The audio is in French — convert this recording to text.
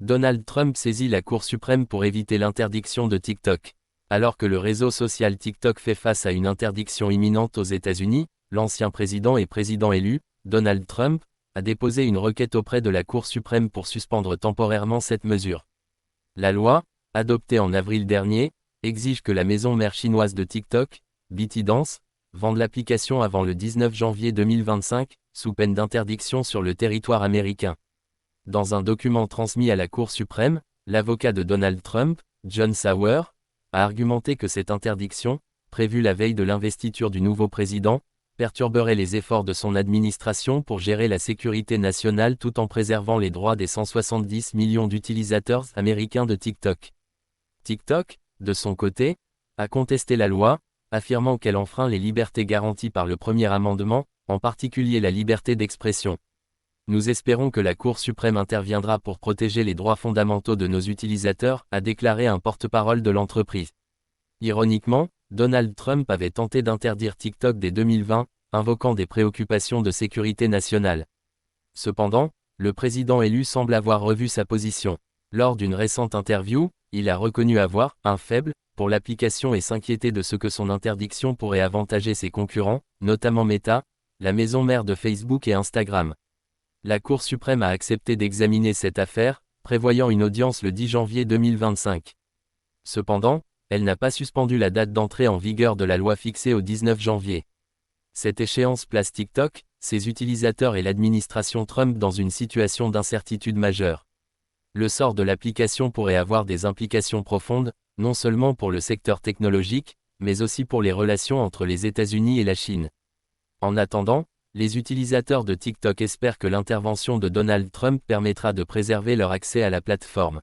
Donald Trump saisit la Cour suprême pour éviter l'interdiction de TikTok. Alors que le réseau social TikTok fait face à une interdiction imminente aux États-Unis, l'ancien président et président élu, Donald Trump, a déposé une requête auprès de la Cour suprême pour suspendre temporairement cette mesure. La loi, adoptée en avril dernier, exige que la maison mère chinoise de TikTok, ByteDance, vende l'application avant le 19 janvier 2025, sous peine d'interdiction sur le territoire américain. Dans un document transmis à la Cour suprême, l'avocat de Donald Trump, John Sauer, a argumenté que cette interdiction, prévue la veille de l'investiture du nouveau président, perturberait les efforts de son administration pour gérer la sécurité nationale tout en préservant les droits des 170 millions d'utilisateurs américains de TikTok. TikTok, de son côté, a contesté la loi, affirmant qu'elle enfreint les libertés garanties par le premier amendement, en particulier la liberté d'expression. Nous espérons que la Cour suprême interviendra pour protéger les droits fondamentaux de nos utilisateurs, a déclaré un porte-parole de l'entreprise. Ironiquement, Donald Trump avait tenté d'interdire TikTok dès 2020, invoquant des préoccupations de sécurité nationale. Cependant, le président élu semble avoir revu sa position. Lors d'une récente interview, il a reconnu avoir un faible pour l'application et s'inquiéter de ce que son interdiction pourrait avantager ses concurrents, notamment Meta, la maison mère de Facebook et Instagram. La Cour suprême a accepté d'examiner cette affaire, prévoyant une audience le 10 janvier 2025. Cependant, elle n'a pas suspendu la date d'entrée en vigueur de la loi fixée au 19 janvier. Cette échéance place TikTok, ses utilisateurs et l'administration Trump dans une situation d'incertitude majeure. Le sort de l'application pourrait avoir des implications profondes, non seulement pour le secteur technologique, mais aussi pour les relations entre les États-Unis et la Chine. En attendant, les utilisateurs de TikTok espèrent que l'intervention de Donald Trump permettra de préserver leur accès à la plateforme.